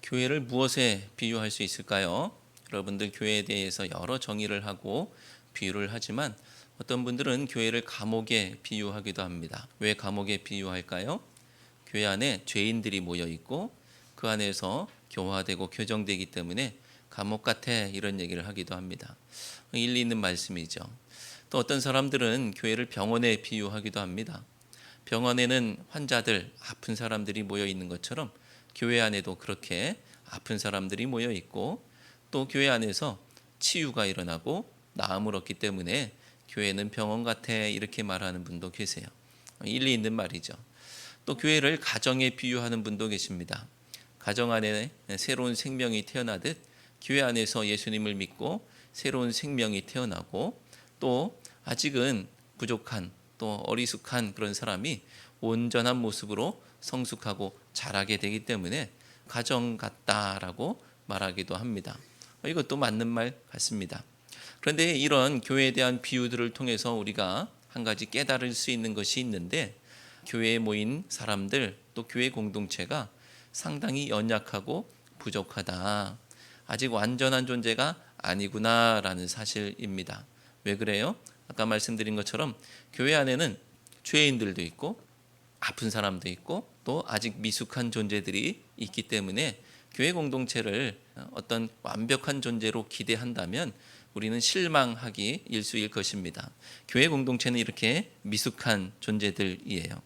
교회를 무엇에 비유할 수 있을까요? 여러분들 교회에 대해서 여러 정의를 하고 비유를 하지만 어떤 분들은 교회를 감옥에 비유하기도 합니다. 왜 감옥에 비유할까요? 교회 안에 죄인들이 모여 있고 그 안에서 교화되고 교정되기 때문에 감옥 같아, 이런 얘기를 하기도 합니다. 일리 있는 말씀이죠. 또 어떤 사람들은 교회를 병원에 비유하기도 합니다. 병원에는 환자들, 아픈 사람들이 모여 있는 것처럼 교회 안에도 그렇게 아픈 사람들이 모여 있고, 또 교회 안에서 치유가 일어나고 나음을 얻기 때문에 교회는 병원 같아, 이렇게 말하는 분도 계세요. 일리 있는 말이죠. 또 교회를 가정에 비유하는 분도 계십니다. 가정 안에 새로운 생명이 태어나듯 교회 안에서 예수님을 믿고 새로운 생명이 태어나고, 또 아직은 부족한, 또 어리숙한 그런 사람이 온전한 모습으로 성숙하고 자라게 되기 때문에 가정 같다라고 말하기도 합니다. 이것도 맞는 말 같습니다. 그런데 이런 교회에 대한 비유들을 통해서 우리가 한 가지 깨달을 수 있는 것이 있는데, 교회에 모인 사람들, 또 교회 공동체가 상당히 연약하고 부족하다, 아직 완전한 존재가 아니구나라는 사실입니다. 왜 그래요? 아까 말씀드린 것처럼 교회 안에는 죄인들도 있고 아픈 사람도 있고 또 아직 미숙한 존재들이 있기 때문에 교회 공동체를 어떤 완벽한 존재로 기대한다면 우리는 실망하기 일쑤일 것입니다. 교회 공동체는 이렇게 미숙한 존재들이에요.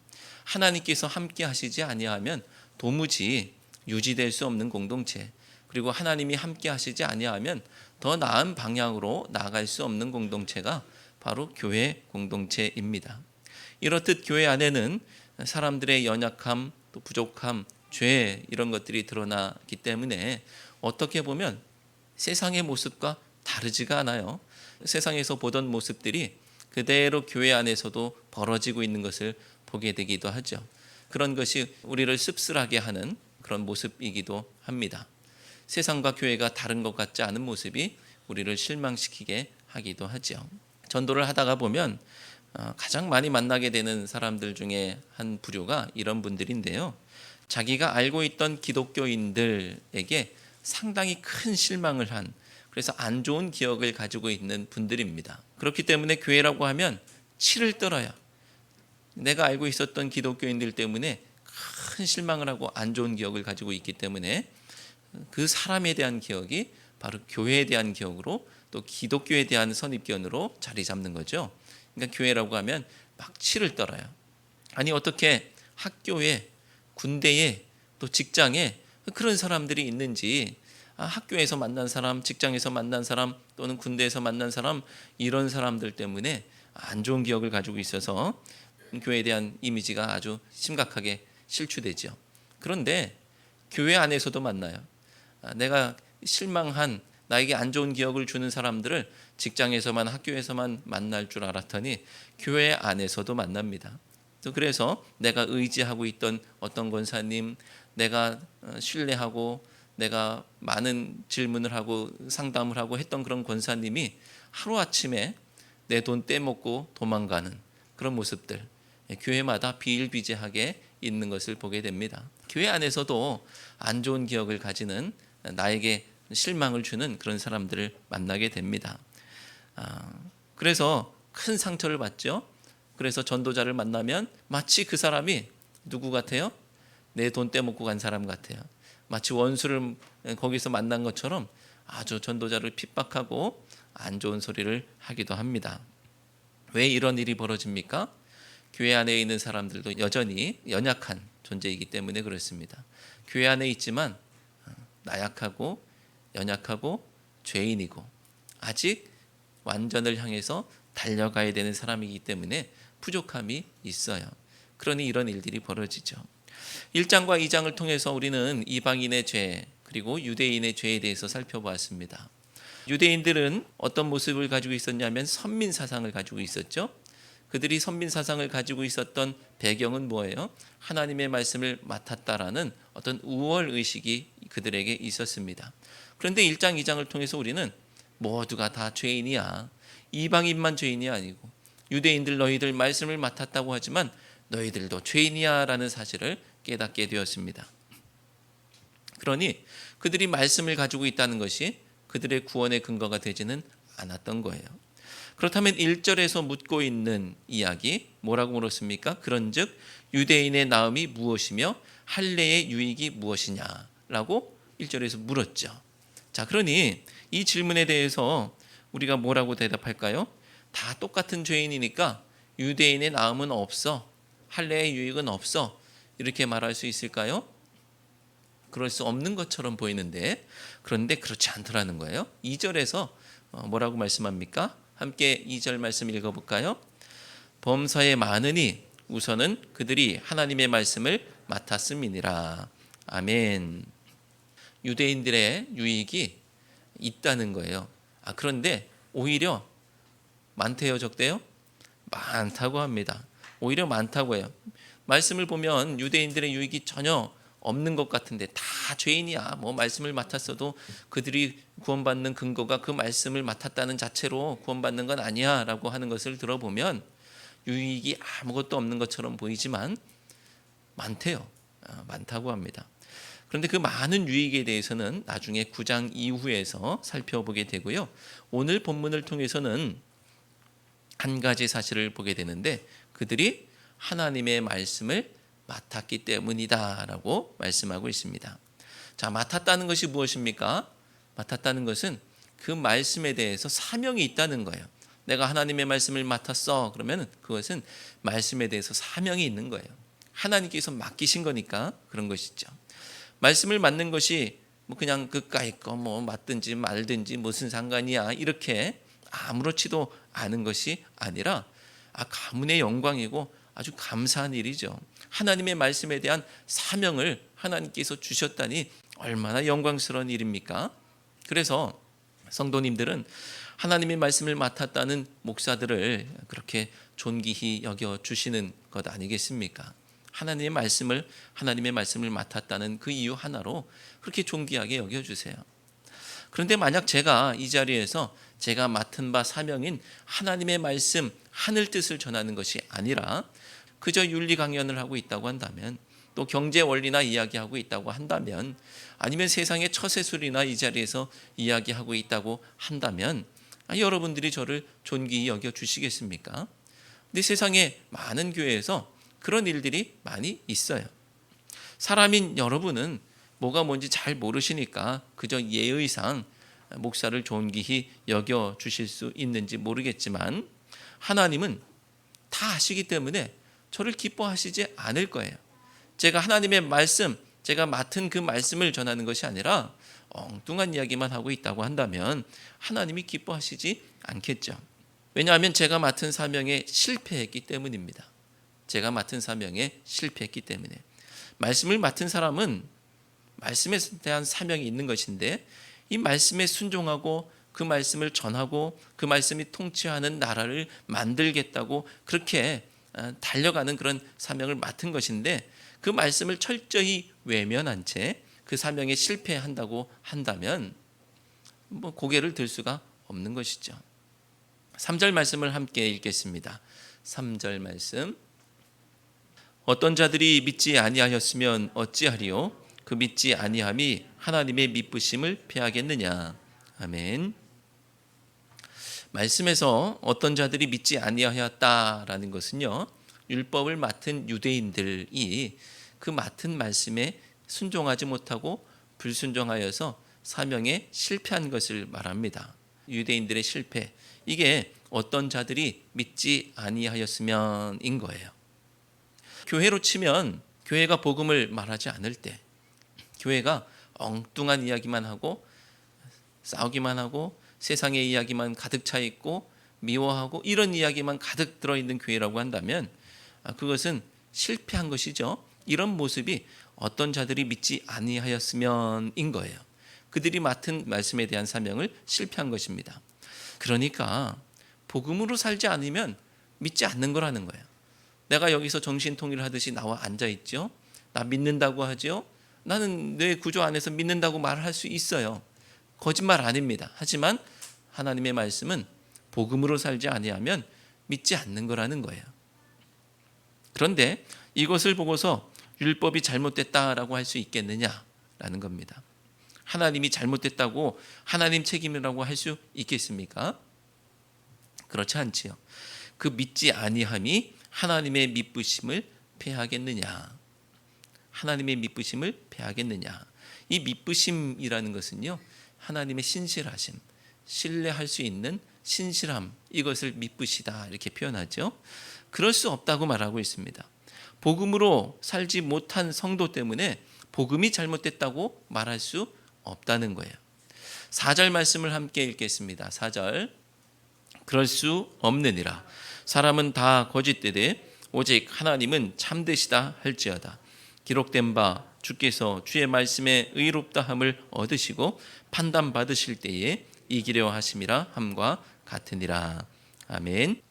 하나님께서 함께 하시지 아니하면 도무지 유지될 수 없는 공동체, 그리고 하나님이 함께 하시지 아니하면 더 나은 방향으로 나아갈 수 없는 공동체가 바로 교회 공동체입니다. 이렇듯 교회 안에는 사람들의 연약함, 또 부족함, 죄, 이런 것들이 드러나기 때문에 어떻게 보면 세상의 모습과 다르지가 않아요. 세상에서 보던 모습들이 그대로 교회 안에서도 벌어지고 있는 것을 보게 되기도 하죠. 그런 것이 우리를 씁쓸하게 하는 그런 모습이기도 합니다. 세상과 교회가 다른 것 같지 않은 모습이 우리를 실망시키게 하기도 하죠. 전도를 하다가 보면 가장 많이 만나게 되는 사람들 중에 한 부류가 이런 분들인데요. 자기가 알고 있던 기독교인들에게 상당히 큰 실망을 한, 그래서 안 좋은 기억을 가지고 있는 분들입니다. 그렇기 때문에 교회라고 하면 치를 떨어요. 내가 알고 있었던 기독교인들 때문에 큰 실망을 하고 안 좋은 기억을 가지고 있기 때문에 그 사람에 대한 기억이 바로 교회에 대한 기억으로, 또 기독교에 대한 선입견으로 자리 잡는 거죠. 그러니까 교회라고 하면 막 치를 떨어요. 아니 어떻게 학교에, 군대에, 또 직장에 그런 사람들이 있는지, 학교에서 만난 사람, 직장에서 만난 사람, 또는 군대에서 만난 사람, 이런 사람들 때문에 안 좋은 기억을 가지고 있어서 교회에 대한 이미지가 아주 심각하게 실추되죠. 그런데 교회 안에서도 만나요. 내가 실망한, 나에게 안 좋은 기억을 주는 사람들을 직장에서만, 학교에서만 만날 줄 알았더니 교회 안에서도 만납니다. 그래서 내가 의지하고 있던 어떤 권사님, 내가 신뢰하고 내가 많은 질문을 하고 상담을 하고 했던 그런 권사님이 하루아침에 내 돈 떼먹고 도망가는 그런 모습들, 교회마다 비일비재하게 있는 것을 보게 됩니다. 교회 안에서도 안 좋은 기억을 가지는, 나에게 실망을 주는 그런 사람들을 만나게 됩니다. 그래서 큰 상처를 받죠. 그래서 전도자를 만나면 마치 그 사람이 누구 같아요? 내 돈 떼먹고 간 사람 같아요. 마치 원수를 거기서 만난 것처럼 아주 전도자를 핍박하고 안 좋은 소리를 하기도 합니다. 왜 이런 일이 벌어집니까? 교회 안에 있는 사람들도 여전히 연약한 존재이기 때문에 그렇습니다. 교회 안에 있지만 나약하고 연약하고 죄인이고 아직 완전을 향해서 달려가야 되는 사람이기 때문에 부족함이 있어요. 그러니 이런 일들이 벌어지죠. 1장과 2장을 통해서 우리는 이방인의 죄, 그리고 유대인의 죄에 대해서 살펴보았습니다. 유대인들은 어떤 모습을 가지고 있었냐면 선민 사상을 가지고 있었죠. 그들이 선민 사상을 가지고 있었던 배경은 뭐예요? 하나님의 말씀을 맡았다라는 어떤 우월 의식이 그들에게 있었습니다. 그런데 1장, 2장을 통해서 우리는 모두가 다 죄인이야, 이방인만 죄인이 아니고 유대인들 너희들 말씀을 맡았다고 하지만 너희들도 죄인이야 라는 사실을 깨닫게 되었습니다. 그러니 그들이 말씀을 가지고 있다는 것이 그들의 구원의 근거가 되지는 않았던 거예요. 그렇다면 1절에서 묻고 있는 이야기 뭐라고 물었습니까? 그런즉 유대인의 나음이 무엇이며 할례의 유익이 무엇이냐라고 1절에서 물었죠. 자, 그러니 이 질문에 대해서 우리가 뭐라고 대답할까요? 다 똑같은 죄인이니까 유대인의 나음은 없어, 할례의 유익은 없어, 이렇게 말할 수 있을까요? 그럴 수 없는 것처럼 보이는데, 그런데 그렇지 않더라는 거예요. 2절에서 뭐라고 말씀합니까? 함께 2절 말씀 읽어볼까요? 범사에 많으니 우선은 그들이 하나님의 말씀을 맡았음이니라. 아멘. 유대인들의 유익이 있다는 거예요. 그런데 오히려 많대요, 적대요? 많다고 합니다. 오히려 많다고 해요. 말씀을 보면 유대인들의 유익이 전혀 없는 것 같은데 다 죄인이야. 뭐 말씀을 맡았어도 그들이 구원받는 근거가 그 말씀을 맡았다는 자체로 구원받는 건 아니야 라고 하는 것을 들어보면 유익이 아무것도 없는 것처럼 보이지만 많대요. 많다고 합니다. 그런데 그 많은 유익에 대해서는 나중에 9장 이후에서 살펴보게 되고요. 오늘 본문을 통해서는 한 가지 사실을 보게 되는데 그들이 하나님의 말씀을 맡았기 때문이다라고 말씀하고 있습니다. 자, 맡았다는 것이 무엇입니까? 맡았다는 것은 그 말씀에 대해서 사명이 있다는 거예요. 내가 하나님의 말씀을 맡았어. 그러면 그것은 말씀에 대해서 사명이 있는 거예요. 하나님께서 맡기신 거니까 그런 것이죠. 말씀을 맡는 것이 뭐 그냥 그까이 거 뭐 맡든지 말든지 무슨 상관이야 이렇게 아무렇지도 않은 것이 아니라 가문의 영광이고 아주 감사한 일이죠. 하나님의 말씀에 대한 사명을 하나님께서 주셨다니 얼마나 영광스러운 일입니까? 그래서 성도님들은 하나님의 말씀을 맡았다는 목사들을 그렇게 존귀히 여겨 주시는 것 아니겠습니까? 하나님의 말씀을 맡았다는 그 이유 하나로 그렇게 존귀하게 여겨 주세요. 그런데 만약 제가 이 자리에서 제가 맡은 바 사명인 하나님의 말씀, 하늘 뜻을 전하는 것이 아니라 그저 윤리 강연을 하고 있다고 한다면, 또 경제 원리나 이야기하고 있다고 한다면, 아니면 세상의 처세술이나 이 자리에서 이야기하고 있다고 한다면 여러분들이 저를 존귀히 여겨 주시겠습니까? 근데 세상에 많은 교회에서 그런 일들이 많이 있어요. 사람인 여러분은 뭐가 뭔지 잘 모르시니까 그저 예의상 목사를 존귀히 여겨 주실 수 있는지 모르겠지만 하나님은 다 아시기 때문에 저를 기뻐하시지 않을 거예요. 제가 하나님의 말씀, 제가 맡은 그 말씀을 전하는 것이 아니라 엉뚱한 이야기만 하고 있다고 한다면 하나님이 기뻐하시지 않겠죠. 왜냐하면 제가 맡은 사명에 실패했기 때문입니다. 제가 맡은 사명에 실패했기 때문에. 말씀을 맡은 사람은 말씀에 대한 사명이 있는 것인데 이 말씀에 순종하고 그 말씀을 전하고 그 말씀이 통치하는 나라를 만들겠다고 그렇게 달려가는 그런 사명을 맡은 것인데 그 말씀을 철저히 외면한 채 그 사명에 실패한다고 한다면 고개를 들 수가 없는 것이죠. 3절 말씀을 함께 읽겠습니다. 3절 말씀. 어떤 자들이 믿지 아니하였으면 어찌하리요? 그 믿지 아니함이 하나님의 미쁘심을 패하겠느냐. 아멘. 말씀에서 어떤 자들이 믿지 아니하였다라는 것은요, 율법을 맡은 유대인들이 그 맡은 말씀에 순종하지 못하고 불순종하여서 사명에 실패한 것을 말합니다. 유대인들의 실패, 이게 어떤 자들이 믿지 아니하였으면인 거예요. 교회로 치면 교회가 복음을 말하지 않을 때, 교회가 엉뚱한 이야기만 하고 싸우기만 하고 세상의 이야기만 가득 차 있고 미워하고 이런 이야기만 가득 들어있는 교회라고 한다면 그것은 실패한 것이죠. 이런 모습이 어떤 자들이 믿지 아니하였으면인 거예요. 그들이 맡은 말씀에 대한 사명을 실패한 것입니다. 그러니까 복음으로 살지 않으면 믿지 않는 거라는 거예요. 내가 여기서 정신통일을 하듯이 나와 앉아있죠. 나 믿는다고 하죠. 나는 내 구조 안에서 믿는다고 말할 수 있어요. 거짓말 아닙니다. 하지만 하나님의 말씀은 복음으로 살지 아니하면 믿지 않는 거라는 거예요. 그런데 이것을 보고서 율법이 잘못됐다라고 할 수 있겠느냐라는 겁니다. 하나님이 잘못됐다고 하나님 책임이라고 할 수 있겠습니까? 그렇지 않지요. 그 믿지 아니함이 하나님의 미쁘심을 패하겠느냐? 하나님의 미쁘심을 패하겠느냐? 이 미쁘심이라는 것은요, 하나님의 신실하심, 신뢰할 수 있는 신실함, 이것을 미쁘시다 이렇게 표현하죠. 그럴 수 없다고 말하고 있습니다. 복음으로 살지 못한 성도 때문에 복음이 잘못됐다고 말할 수 없다는 거예요. 4절 말씀을 함께 읽겠습니다. 4절. 그럴 수 없느니라. 사람은 다 거짓되되 오직 하나님은 참되시다 할지어다. 기록된 바 주께서 주의 말씀에 의롭다함을 얻으시고 판단받으실 때에 이기려 하심이라 함과 같으니라. 아멘.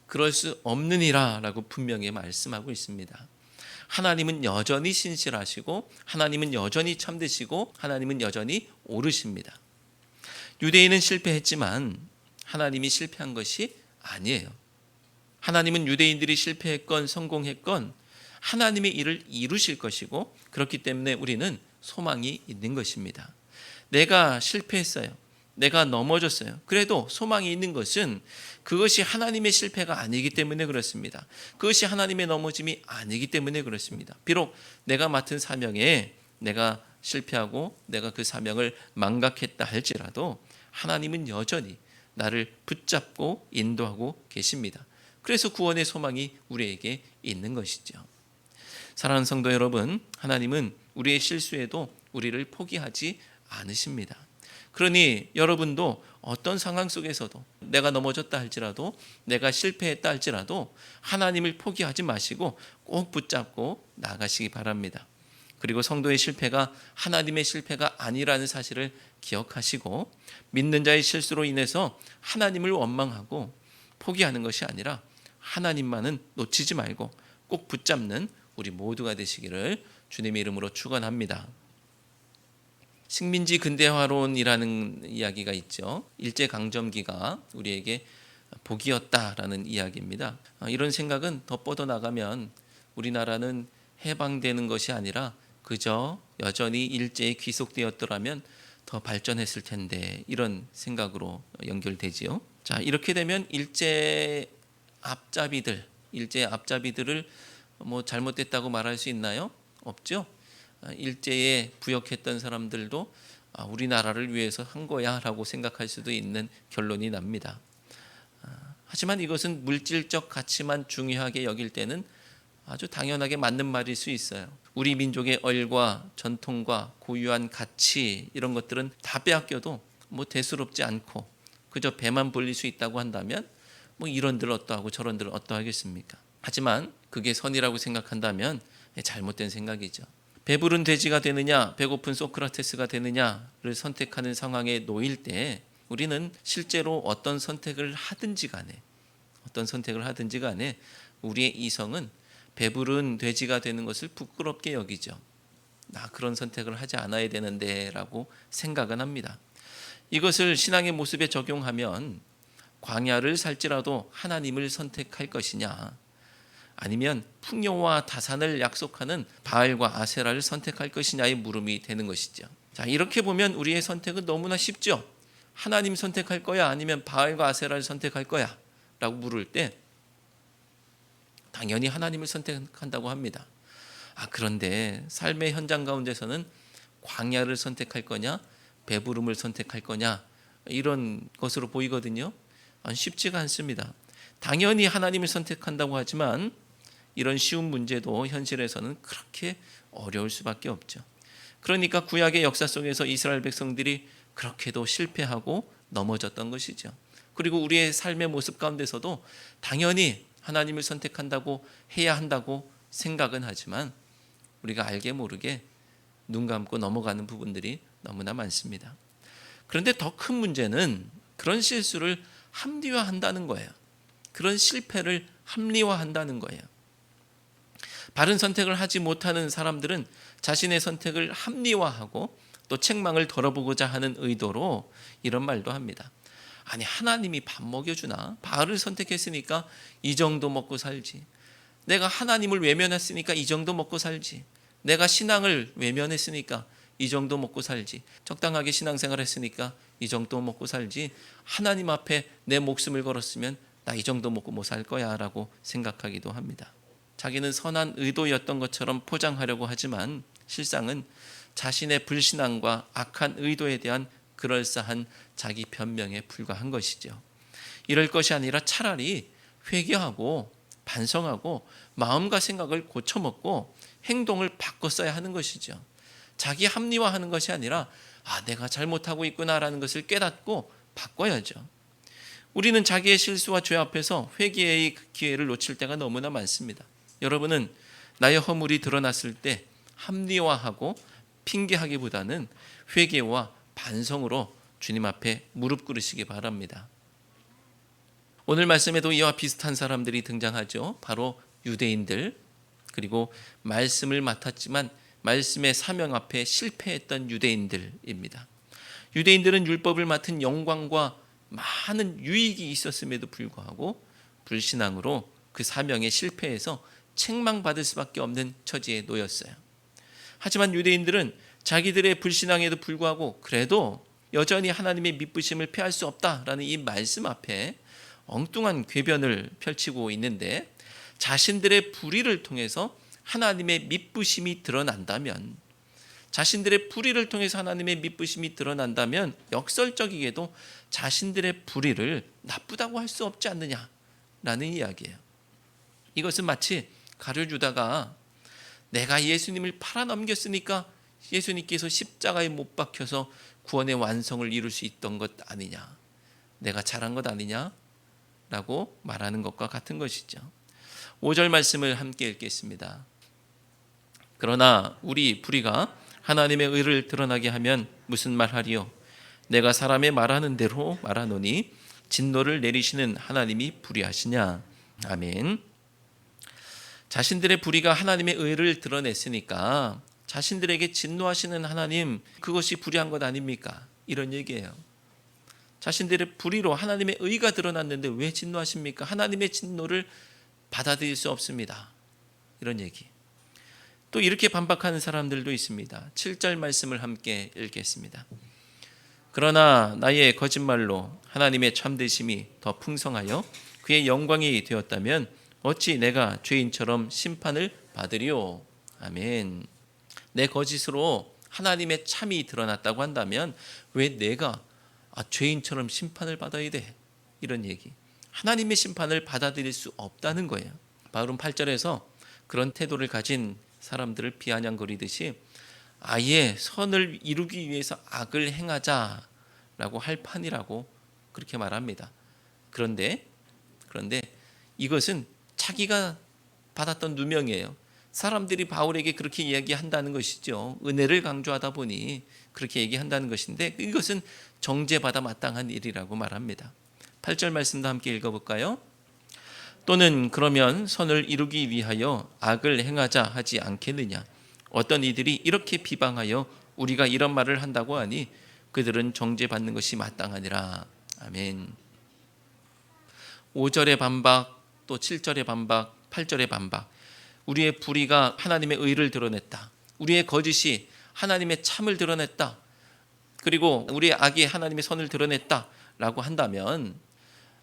그럴 수 없느니라 라고 분명히 말씀하고 있습니다. 하나님은 여전히 신실하시고 하나님은 여전히 참되시고 하나님은 여전히 옳으십니다. 유대인은 실패했지만 하나님이 실패한 것이 아니에요. 하나님은 유대인들이 실패했건 성공했건 하나님의 일을 이루실 것이고, 그렇기 때문에 우리는 소망이 있는 것입니다. 내가 실패했어요. 내가 넘어졌어요. 그래도 소망이 있는 것은 그것이 하나님의 실패가 아니기 때문에 그렇습니다. 그것이 하나님의 넘어짐이 아니기 때문에 그렇습니다. 비록 내가 맡은 사명에 내가 실패하고 내가 그 사명을 망각했다 할지라도 하나님은 여전히 나를 붙잡고 인도하고 계십니다. 그래서 구원의 소망이 우리에게 있는 것이죠. 사랑하는 성도 여러분, 하나님은 우리의 실수에도 우리를 포기하지 않으십니다. 그러니 여러분도 어떤 상황 속에서도 내가 넘어졌다 할지라도 내가 실패했다 할지라도 하나님을 포기하지 마시고 꼭 붙잡고 나가시기 바랍니다. 그리고 성도의 실패가 하나님의 실패가 아니라는 사실을 기억하시고, 믿는 자의 실수로 인해서 하나님을 원망하고 포기하는 것이 아니라 하나님만은 놓치지 말고 꼭 붙잡는 우리 모두가 되시기를 주님의 이름으로 축원합니다. 식민지 근대화론이라는 이야기가 있죠. 일제강점기가 우리에게 복이었다라는 이야기입니다. 이런 생각은 더 뻗어나가면 우리나라는 해방되는 것이 아니라 그저 여전히 일제에 귀속되었더라면 더 발전했을 텐데, 이런 생각으로 연결되지요. 자, 이렇게 되면 일제 앞잡이들을 잘못됐다고 말할 수 있나요? 없죠. 일제에 부역했던 사람들도 우리나라를 위해서 한 거야 라고 생각할 수도 있는 결론이 납니다. 하지만 이것은 물질적 가치만 중요하게 여길 때는 아주 당연하게 맞는 말일 수 있어요. 우리 민족의 얼과 전통과 고유한 가치, 이런 것들은 다 빼앗겨도 대수롭지 않고 그저 배만 불릴 수 있다고 한다면 이런들 어떠하고 저런들 어떠하겠습니까? 하지만 그게 선이라고 생각한다면 잘못된 생각이죠. 배부른 돼지가 되느냐 배고픈 소크라테스가 되느냐를 선택하는 상황에 놓일 때 우리는 실제로 어떤 선택을 하든지 간에 우리의 이성은 배부른 돼지가 되는 것을 부끄럽게 여기죠. 나 그런 선택을 하지 않아야 되는데 라고 생각은 합니다. 이것을 신앙의 모습에 적용하면 광야를 살지라도 하나님을 선택할 것이냐, 아니면 풍요와 다산을 약속하는 바알과 아세라를 선택할 것이냐의 물음이 되는 것이죠. 자, 이렇게 보면 우리의 선택은 너무나 쉽죠. 하나님 선택할 거야 아니면 바알과 아세라를 선택할 거야 라고 물을 때 당연히 하나님을 선택한다고 합니다. 그런데 삶의 현장 가운데서는 광야를 선택할 거냐 배부름을 선택할 거냐, 이런 것으로 보이거든요. 쉽지가 않습니다. 당연히 하나님을 선택한다고 하지만 이런 쉬운 문제도 현실에서는 그렇게 어려울 수밖에 없죠. 그러니까 구약의 역사 속에서 이스라엘 백성들이 그렇게도 실패하고 넘어졌던 것이죠. 그리고 우리의 삶의 모습 가운데서도 당연히 하나님을 선택한다고 해야 한다고 생각은 하지만 우리가 알게 모르게 눈 감고 넘어가는 부분들이 너무나 많습니다. 그런데 더 큰 문제는 그런 실수를 합리화한다는 거예요. 그런 실패를 합리화한다는 거예요. 바른 선택을 하지 못하는 사람들은 자신의 선택을 합리화하고 또 책망을 덜어보고자 하는 의도로 이런 말도 합니다. 아니 하나님이 밥 먹여주나? 바알을 선택했으니까 이 정도 먹고 살지. 내가 하나님을 외면했으니까 이 정도 먹고 살지. 내가 신앙을 외면했으니까 이 정도 먹고 살지. 적당하게 신앙생활 했으니까 이 정도 먹고 살지. 하나님 앞에 내 목숨을 걸었으면 나 이 정도 먹고 못 살 거야 라고 생각하기도 합니다. 자기는 선한 의도였던 것처럼 포장하려고 하지만 실상은 자신의 불신앙과 악한 의도에 대한 그럴싸한 자기 변명에 불과한 것이죠. 이럴 것이 아니라 차라리 회개하고 반성하고 마음과 생각을 고쳐먹고 행동을 바꿨어야 하는 것이죠. 자기 합리화하는 것이 아니라 내가 잘못하고 있구나라는 것을 깨닫고 바꿔야죠. 우리는 자기의 실수와 죄 앞에서 회개의 기회를 놓칠 때가 너무나 많습니다. 여러분은 나의 허물이 드러났을 때 합리화하고 핑계하기보다는 회개와 반성으로 주님 앞에 무릎 꿇으시기 바랍니다. 오늘 말씀에도 이와 비슷한 사람들이 등장하죠. 바로 유대인들, 그리고 말씀을 맡았지만 말씀의 사명 앞에 실패했던 유대인들입니다. 유대인들은 율법을 맡은 영광과 많은 유익이 있었음에도 불구하고 불신앙으로 그 사명에 실패해서 책망받을 수밖에 없는 처지에 놓였어요. 하지만 유대인들은 자기들의 불신앙에도 불구하고 그래도 여전히 하나님의 미쁘심을 피할 수 없다라는 이 말씀 앞에 엉뚱한 궤변을 펼치고 있는데, 자신들의 불의를 통해서 하나님의 미쁘심이 드러난다면, 자신들의 불의를 통해서 하나님의 미쁘심이 드러난다면 역설적이게도 자신들의 불의를 나쁘다고 할 수 없지 않느냐라는 이야기예요. 이것은 마치 가룟유다가 내가 예수님을 팔아넘겼으니까 예수님께서 십자가에 못 박혀서 구원의 완성을 이룰 수 있던 것 아니냐, 내가 잘한 것 아니냐 라고 말하는 것과 같은 것이죠. 5절 말씀을 함께 읽겠습니다. 그러나 우리 불의가 하나님의 의를 드러나게 하면 무슨 말하리요? 내가 사람의 말하는 대로 말하노니 진노를 내리시는 하나님이 불의하시냐? 아멘. 자신들의 불의가 하나님의 의를 드러냈으니까 자신들에게 진노하시는 하나님, 그것이 불의한 것 아닙니까? 이런 얘기예요. 자신들의 불의로 하나님의 의가 드러났는데 왜 진노하십니까? 하나님의 진노를 받아들일 수 없습니다. 이런 얘기. 또 이렇게 반박하는 사람들도 있습니다. 7절 말씀을 함께 읽겠습니다. 그러나 나의 거짓말로 하나님의 참되심이 더 풍성하여 그의 영광이 되었다면 어찌 내가 죄인처럼 심판을 받으리요? 아멘. 내 거짓으로 하나님의 참이 드러났다고 한다면 왜 내가 죄인처럼 심판을 받아야 돼? 이런 얘기. 하나님의 심판을 받아들일 수 없다는 거예요. 바울은 8절에서 그런 태도를 가진 사람들을 비아냥거리듯이 아예 선을 이루기 위해서 악을 행하자라고 할 판이라고 그렇게 말합니다. 그런데 이것은 자기가 받았던 누명이에요. 사람들이 바울에게 그렇게 이야기한다는 것이죠. 은혜를 강조하다 보니 그렇게 얘기한다는 것인데 이것은 정죄받아 마땅한 일이라고 말합니다. 8절 말씀도 함께 읽어볼까요? 또는 그러면 선을 이루기 위하여 악을 행하자 하지 않겠느냐? 어떤 이들이 이렇게 비방하여 우리가 이런 말을 한다고 하니 그들은 정죄받는 것이 마땅하니라. 아멘. 5절의 반박, 또 7절의 반박, 8절의 반박. 우리의 불의가 하나님의 의를 드러냈다. 우리의 거짓이 하나님의 참을 드러냈다. 그리고 우리의 악이 하나님의 선을 드러냈다라고 한다면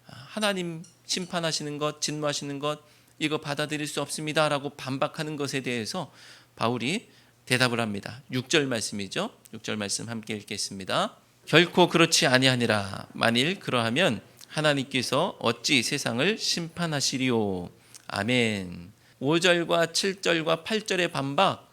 하나님 심판하시는 것, 진노하시는 것 이거 받아들일 수 없습니다라고 반박하는 것에 대해서 바울이 대답을 합니다. 6절 말씀이죠. 6절 말씀 함께 읽겠습니다. 결코 그렇지 아니하니라. 만일 그러하면 하나님께서 어찌 세상을 심판하시리요? 아멘. 5절과 7절과 8절의 반박,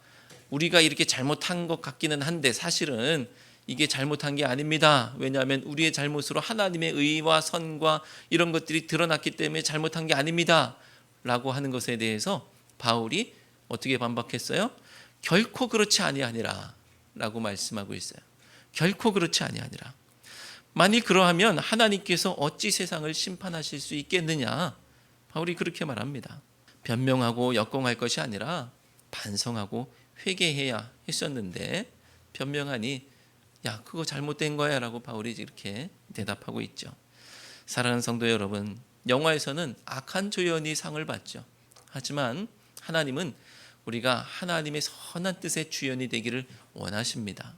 우리가 이렇게 잘못한 것 같기는 한데 사실은 이게 잘못한 게 아닙니다. 왜냐하면 우리의 잘못으로 하나님의 의와 선과 이런 것들이 드러났기 때문에 잘못한 게 아닙니다 라고 하는 것에 대해서 바울이 어떻게 반박했어요? 결코 그렇지 아니하니라 라고 말씀하고 있어요. 결코 그렇지 아니하니라. 만일 그러하면 하나님께서 어찌 세상을 심판하실 수 있겠느냐? 바울이 그렇게 말합니다. 변명하고 역공할 것이 아니라 반성하고 회개해야 했었는데 변명하니 야 그거 잘못된 거야 라고 바울이 이렇게 대답하고 있죠. 사랑하는 성도 여러분, 영화에서는 악한 조연이 상을 받죠. 하지만 하나님은 우리가 하나님의 선한 뜻의 주연이 되기를 원하십니다.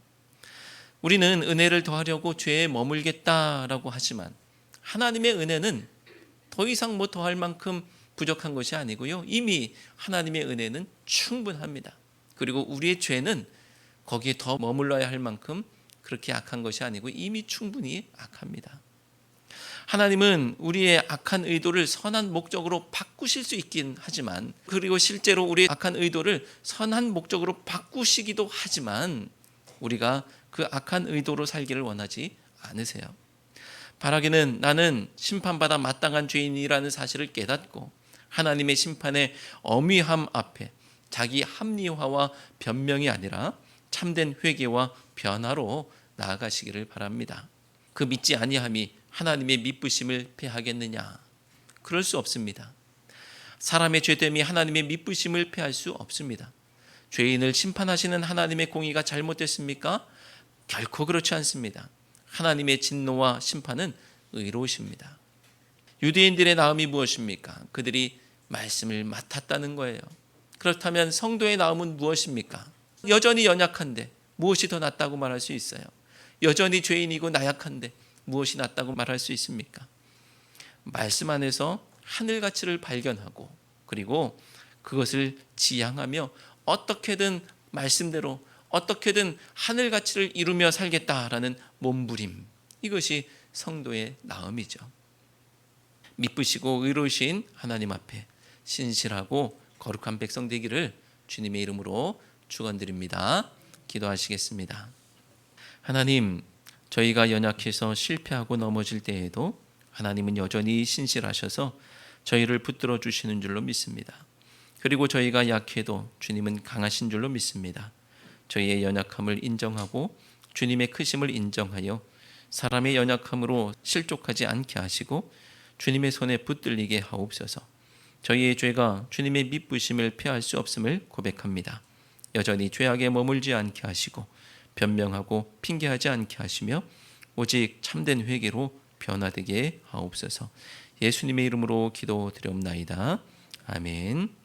우리는 은혜를 더하려고 죄에 머물겠다라고 하지만 하나님의 은혜는 더 이상 뭐 더할 만큼 부족한 것이 아니고요. 이미 하나님의 은혜는 충분합니다. 그리고 우리의 죄는 거기에 더 머물러야 할 만큼 그렇게 악한 것이 아니고 이미 충분히 악합니다. 하나님은 우리의 악한 의도를 선한 목적으로 바꾸실 수 있긴 하지만, 그리고 실제로 우리의 악한 의도를 선한 목적으로 바꾸시기도 하지만 우리가 그 악한 의도로 살기를 원하지 않으세요. 바라기는 나는 심판받아 마땅한 죄인이라는 사실을 깨닫고 하나님의 심판의 엄위함 앞에 자기 합리화와 변명이 아니라 참된 회개와 변화로 나아가시기를 바랍니다. 그 믿지 아니함이 하나님의 미쁘심을 패하겠느냐? 그럴 수 없습니다. 사람의 죄됨이 하나님의 미쁘심을 패할 수 없습니다. 죄인을 심판하시는 하나님의 공의가 잘못됐습니까? 결코 그렇지 않습니다. 하나님의 진노와 심판은 의로우십니다. 유대인들의 나음이 무엇입니까? 그들이 말씀을 맡았다는 거예요. 그렇다면 성도의 나음은 무엇입니까? 여전히 연약한데 무엇이 더 낫다고 말할 수 있어요? 여전히 죄인이고 나약한데 무엇이 낫다고 말할 수 있습니까? 말씀 안에서 하늘 가치를 발견하고 그리고 그것을 지향하며 어떻게든 말씀대로 어떻게든 하늘 가치를 이루며 살겠다라는 몸부림, 이것이 성도의 나음이죠. 미쁘시고 의로우신 하나님 앞에 신실하고 거룩한 백성 되기를 주님의 이름으로 축원드립니다. 기도하시겠습니다. 하나님, 저희가 연약해서 실패하고 넘어질 때에도 하나님은 여전히 신실하셔서 저희를 붙들어 주시는 줄로 믿습니다. 그리고 저희가 약해도 주님은 강하신 줄로 믿습니다. 저희의 연약함을 인정하고 주님의 크심을 인정하여 사람의 연약함으로 실족하지 않게 하시고 주님의 손에 붙들리게 하옵소서. 저희의 죄가 주님의 미쁘심을 피할 수 없음을 고백합니다. 여전히 죄악에 머물지 않게 하시고 변명하고 핑계하지 않게 하시며 오직 참된 회개로 변화되게 하옵소서. 예수님의 이름으로 기도드리옵나이다. 아멘.